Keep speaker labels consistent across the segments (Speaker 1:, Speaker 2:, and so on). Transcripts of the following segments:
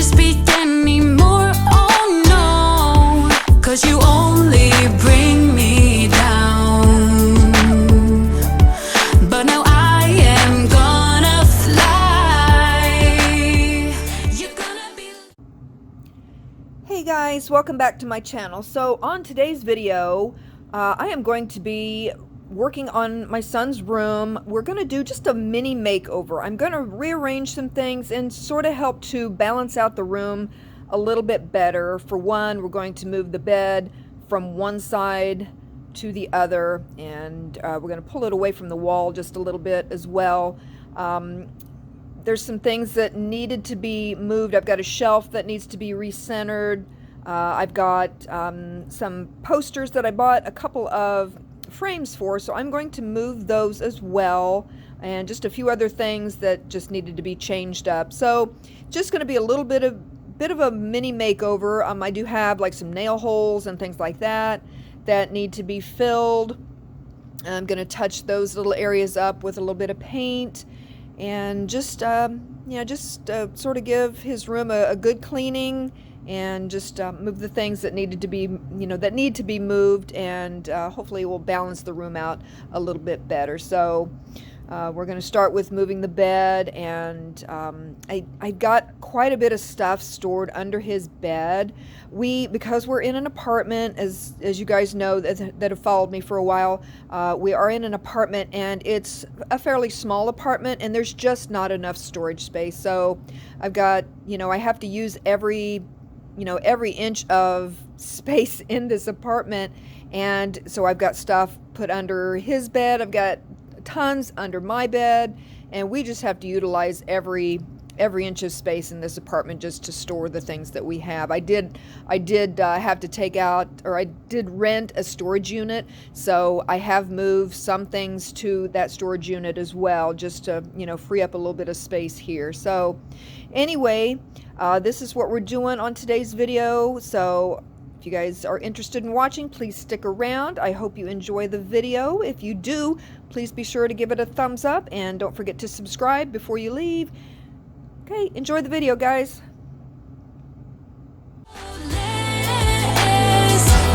Speaker 1: speak anymore, oh no, 'cause you only bring me down. But now I am gonna fly. You're gonna be...
Speaker 2: Hey guys, welcome back to my channel. So on today's video, I am going to be working on my son's room. We're going to do just a mini makeover. I'm going to rearrange some things and sort of help to balance out the room a little bit better. For one, we're going to move the bed from one side to the other, and we're going to pull it away from the wall just a little bit as well. There's some things that needed to be moved. I've got a shelf that needs to be recentered. I've got some posters that I bought a couple of frames for, so I'm going to move those as well, and just a few other things that just needed to be changed up. So just going to be a little bit of a mini makeover. I do have like some nail holes and things like that need to be filled. I'm going to touch those little areas up with a little bit of paint, and just sort of give his room a good cleaning, and just move the things that needed to be, that need to be moved, and hopefully it will balance the room out a little bit better. So we're going to start with moving the bed, and I got quite a bit of stuff stored under his bed. Because we're in an apartment, as you guys know that have followed me for a while, we are in an apartment, and it's a fairly small apartment, and there's just not enough storage space. So I've got, I have to use every inch of space in this apartment, and so I've got stuff put under his bed. I've got tons under my bed, and we just have to utilize every inch of space in this apartment just to store the things that we have. I did have to take out, or I did rent a storage unit, so I have moved some things to that storage unit as well, just to free up a little bit of space here. So anyway, this is what we're doing on today's video. So if you guys are interested in watching, please stick around. I hope you enjoy the video. If you do, please be sure to give it a thumbs up, and don't forget to subscribe before you leave. Okay, enjoy the video, guys.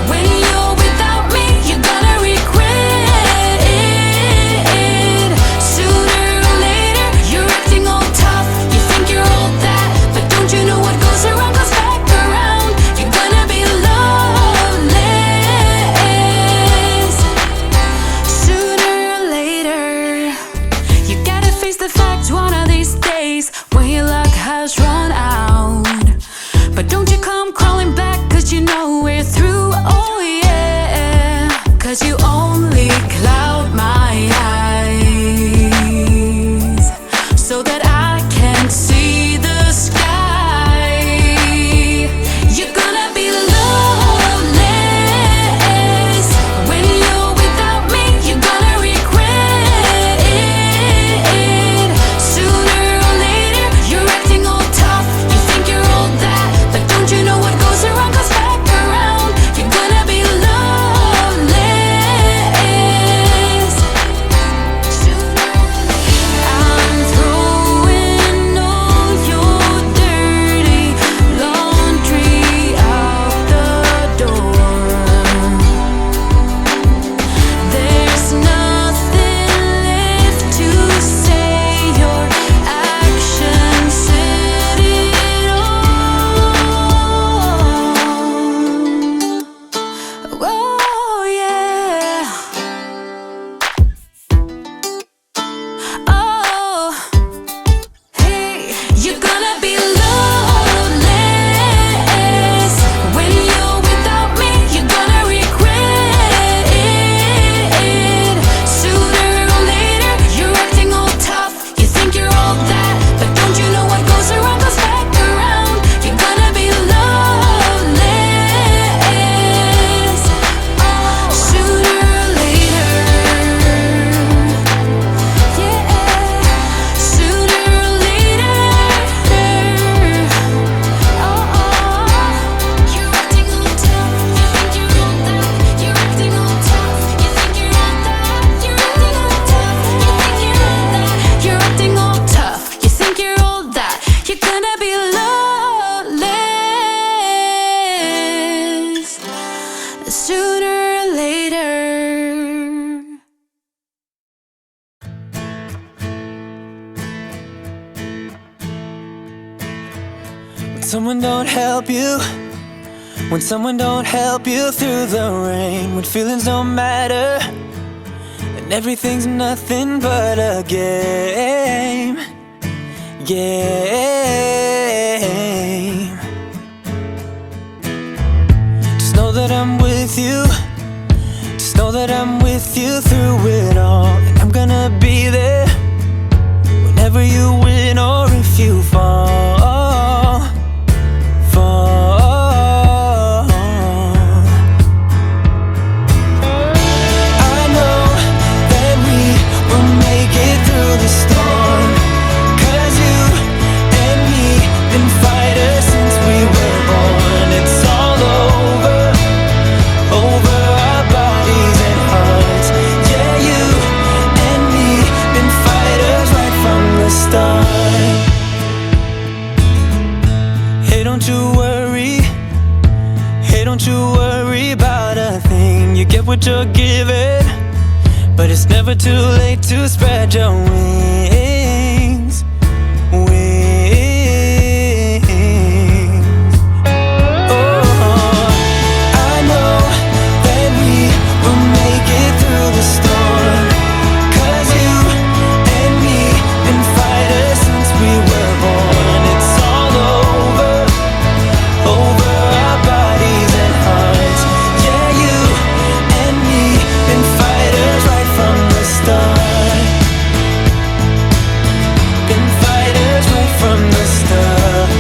Speaker 1: When you're without me, you're gonna regret it. Sooner or later, you're acting all tough. You think you're all that, but don't you know what goes around comes back around? You're gonna be loveless. Sooner or later, you gotta face the facts one of these days, when your luck has run out.
Speaker 3: someone don't help you, when someone don't help you through the rain, when feelings don't matter and everything's nothing but a game. Just know that I'm with you. Just know that I'm with you through it all, and I'm gonna be there whenever you win or if you fall. I know that we will make it through the storm, 'cause you and me been fighters since we were born. It's all over our bodies and hearts. Yeah, you and me been fighters right from the start. Hey, don't you worry. Hey, don't you worry about a thing. You get what you're given, but it's never too late to spread your wings. Wings. Oh, I know that we will make it through the storm, 'cause you and me been fighters since we were born. It's all over our bodies and hearts. Yeah, you and me been fighters right from the start. Been fighters right from the start.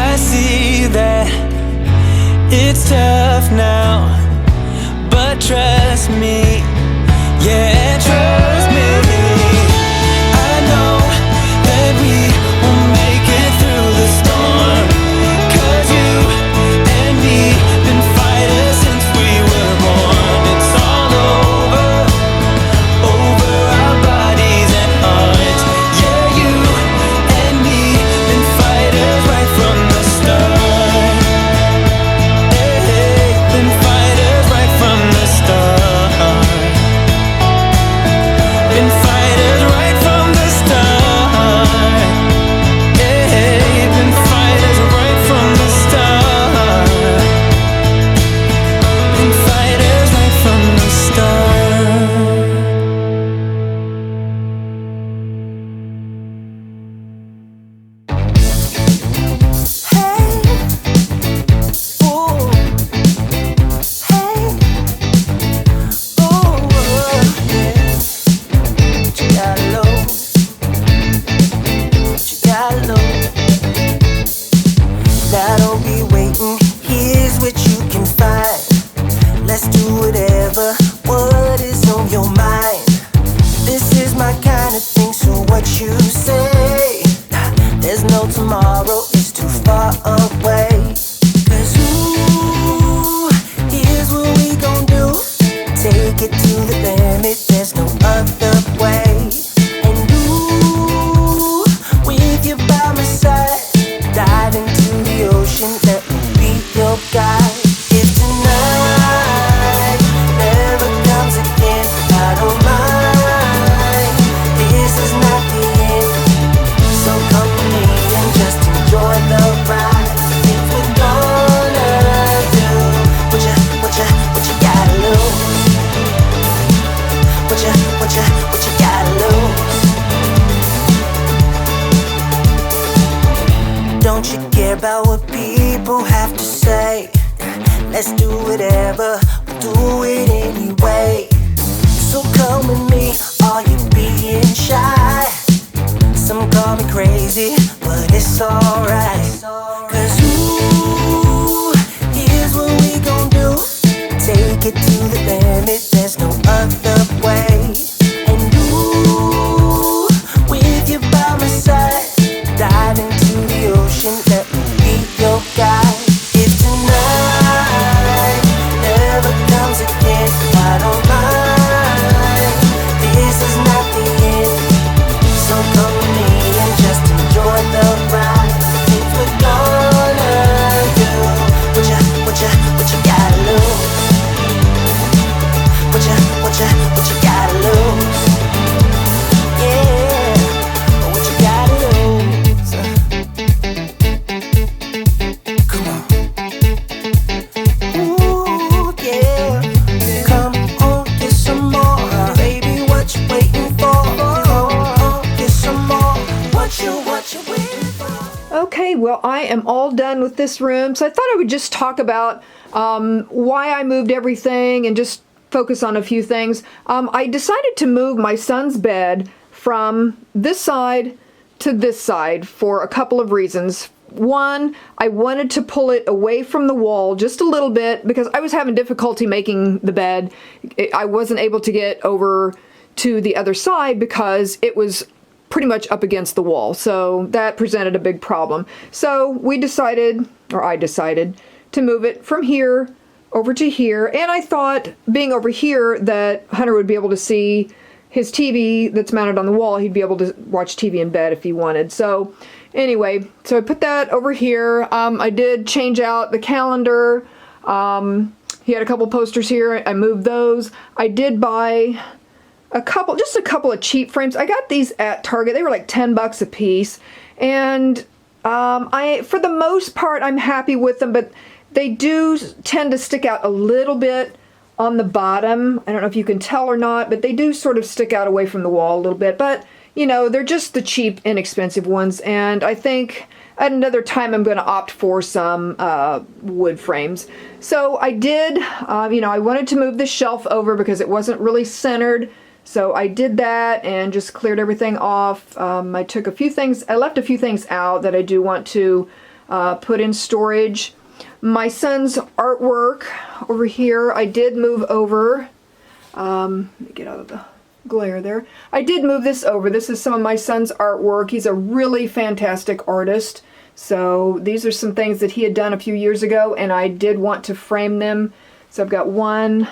Speaker 3: I see that it's tough now, but trust me, yeah, trust me. I know that we will make it through the storm, 'cause you and me been fighters since we were born. It's all over our bodies and hearts. Yeah, you and me been fighters right from the start. Hey, been fighters right from the start. Been fighters right from the start. Hey, been fighters right from the start. Been fighters right from the start. Hey, ooh, hey, ooh, yeah. You gotta know, you gotta know. Now don't be waiting, here's what you can find. Let's do whatever, what is on your mind. This is my kind of thing, so what you say? There's no tomorrow, it's too far away. 'Cause ooh, here's what we gon' do. Take it to the limit, there's no other way. And ooh, with you by my side, dive into the ocean, let me be your guide. If tonight never comes again, I don't mind. This is not the end, so come with me and just enjoy the ride. If we're gonna do what you gotta lose. What you gotta lose. Don't you care about what people have to say? Let's do whatever, we'll do it anyway. So come with me, are you being shy? Some call me crazy, but it's alright. 'Cause ooh, here's what we gon' do. Take it to the limit, there's no other way. And ooh, with you by my side, dive into the ocean, let me be your guide. If tonight never comes again, I don't mind. This is not the end, so come with me and just enjoy the ride. If we're gone
Speaker 2: well, I am all done with this room. So I thought I would just talk about why I moved everything and just focus on a few things. I decided to move my son's bed from this side to this side for a couple of reasons. One, I wanted to pull it away from the wall just a little bit because I was having difficulty making the bed. I wasn't able to get over to the other side because it was pretty much up against the wall. So that presented a big problem. So we decided, or I decided, to move it from here over to here. And I thought, being over here, that Hunter would be able to see his TV that's mounted on the wall. He'd be able to watch TV in bed if he wanted. So anyway, so I put that over here. I did change out the calendar. He had a couple posters here. I moved those. I did buy just a couple of cheap frames. I got these at Target. They were like $10 a piece. And for the most part, I'm happy with them, but they do tend to stick out a little bit on the bottom. I don't know if you can tell or not, but they do sort of stick out away from the wall a little bit. But, you know, they're just the cheap, inexpensive ones. And I think at another time I'm going to opt for some wood frames. So I did, I wanted to move the shelf over because it wasn't really centered. So I did that and just cleared everything off. I left a few things out that I do want to put in storage. My son's artwork over here, I did move over. Let me get out of the glare there. I did move this over. This is some of my son's artwork. He's a really fantastic artist. So these are some things that he had done a few years ago, and I did want to frame them. So I've got one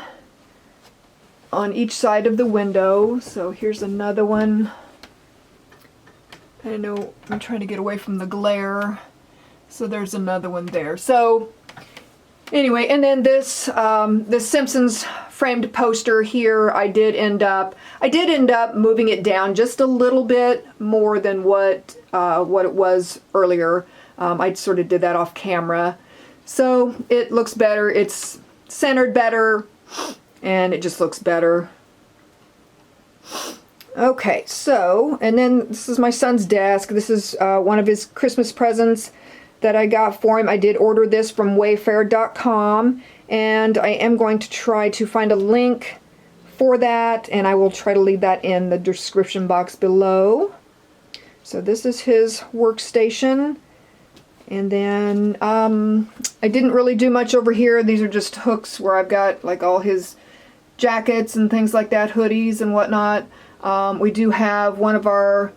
Speaker 2: on each side of the window. So here's another one. I know I'm trying to get away from the glare. So there's another one there. So anyway, and then this Simpsons framed poster here, I did end up moving it down just a little bit more than what it was earlier. I sort of did that off camera. So it looks better. It's centered better, and it just looks better. Okay, so, and then this is my son's desk. This is one of his Christmas presents that I got for him. I did order this from wayfair.com, and I am going to try to find a link for that, and I will try to leave that in the description box below. So this is his workstation. And then I didn't really do much over here. These are just hooks where I've got like all his jackets and things like that, hoodies and whatnot. We do have one of our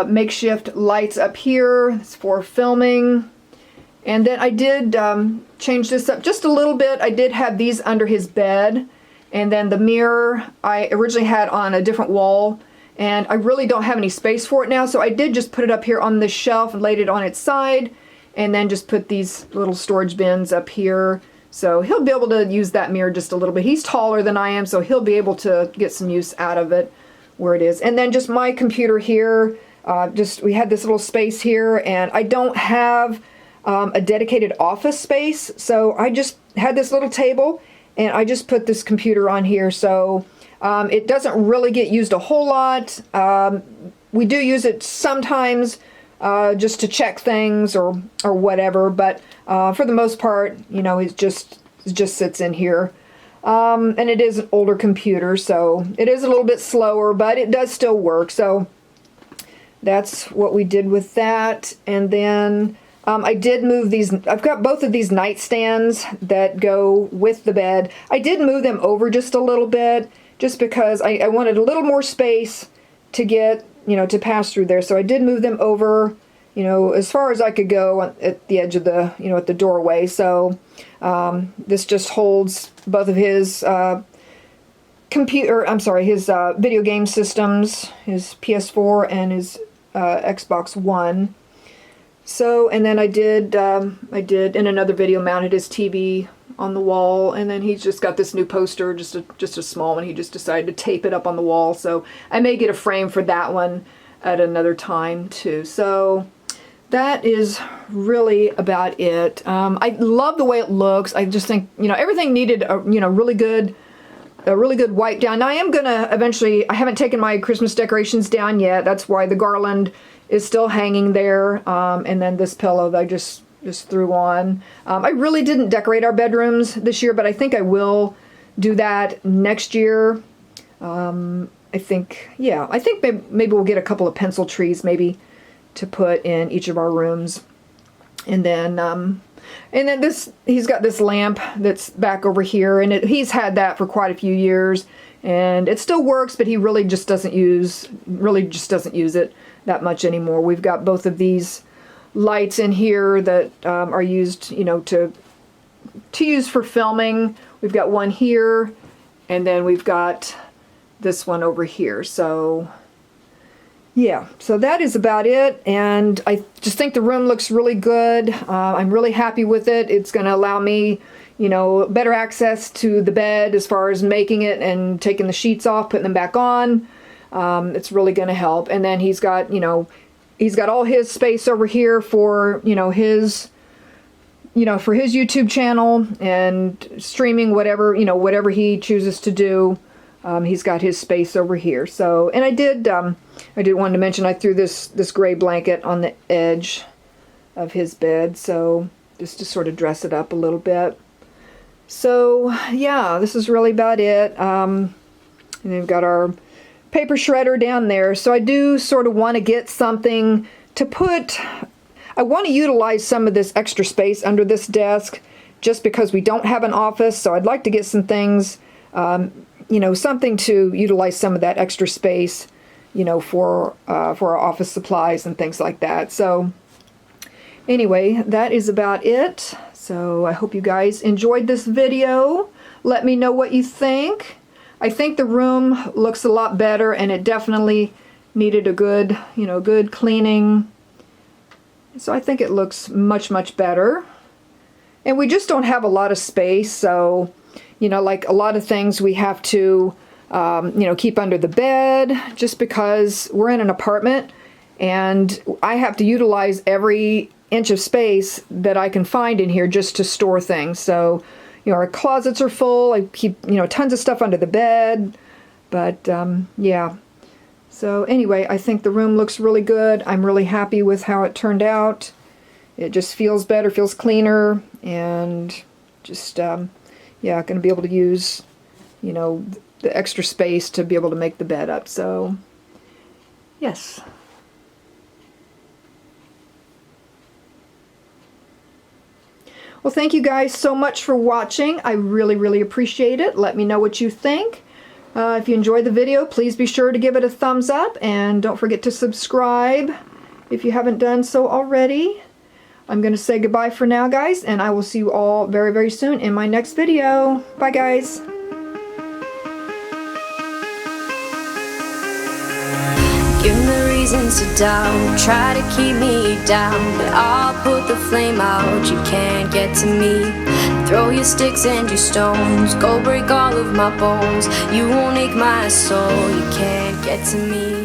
Speaker 2: makeshift lights up here. It's for filming. And then I did change this up just a little bit. I did have these under his bed. And then the mirror I originally had on a different wall. And I really don't have any space for it now. So I did just put it up here on this shelf and laid it on its side. And then just put these little storage bins up here. So he'll be able to use that mirror just a little bit. He's taller than I am, so he'll be able to get some use out of it where it is. And then just my computer here. We had this little space here, and I don't have a dedicated office space, so I just had this little table, and I just put this computer on here. So it doesn't really get used a whole lot. We do use it sometimes just to check things or whatever, but for the most part, it just sits in here. And it is an older computer, so it is a little bit slower, but it does still work. So that's what we did with that. And then I did move these. I've got both of these nightstands that go with the bed. I did move them over just a little bit, just because I wanted a little more space to get, to pass through there. So I did move them over, as far as I could go at the edge of the, at the doorway. So this just holds both of his his video game systems, his PS4 and his Xbox One. So, and then I did in another video mounted his TV on the wall, and then he's just got this new poster, just a small one. He just decided to tape it up on the wall, so I may get a frame for that one at another time too. So that is really about it. I love the way it looks. I just think, everything needed a really good wipe down. Now I am gonna eventually, I haven't taken my Christmas decorations down yet. That's why the garland is still hanging there, and then this pillow that I just threw on. I really didn't decorate our bedrooms this year, but I think I will do that next year. I think maybe we'll get a couple of pencil trees maybe to put in each of our rooms. And then this, he's got this lamp that's back over here, and he's had that for quite a few years, and it still works, but he really just doesn't use it that much anymore. We've got both of these lights in here that are used, you know, to use for filming. We've got one here, and then we've got this one over here. So yeah, so that is about it, and I just think the room looks really good. I'm really happy with it. It's going to allow me, you know, better access to the bed as far as making it and taking the sheets off, putting them back on. It's really going to help. And then he's got, you know, he's got all his space over here for, you know, his, you know, for his YouTube channel and streaming, whatever, you know, whatever he chooses to do. He's got his space over here. So, and I did want to mention I threw this gray blanket on the edge of his bed, so just to sort of dress it up a little bit. So yeah, this is really about it. And then we've got our paper shredder down there. So I do sort of want to get something to put. I want to utilize some of this extra space under this desk, just because we don't have an office. So I'd like to get some things. You know, something to utilize some of that extra space, you know, for our office supplies and things like that. So anyway, that is about it. So I hope you guys enjoyed this video. Let me know what you think. I think the room looks a lot better, and it definitely needed a good, you know, good cleaning. So I think it looks much, much better. And we just don't have a lot of space, so you know, like a lot of things we have to, you know, keep under the bed, just because we're in an apartment and I have to utilize every inch of space that I can find in here just to store things. So, you know, our closets are full. I keep, you know, tons of stuff under the bed. But, yeah. So anyway, I think the room looks really good. I'm really happy with how it turned out. It just feels better, feels cleaner, and just, yeah, going to be able to use, you know, the extra space to be able to make the bed up. So, yes. Well, thank you guys so much for watching. I really, really appreciate it. Let me know what you think. If you enjoyed the video, please be sure to give it a thumbs up, and don't forget to subscribe if you haven't done so already. I'm going to say goodbye for now, guys, and I will see you all very, very soon in my next video. Bye, guys.
Speaker 1: Give me reasons to doubt, try to keep me down, but I'll put the flame out, you can't get to me. Throw your sticks and your stones, go break all of my bones. You won't ache my soul, you can't get to me.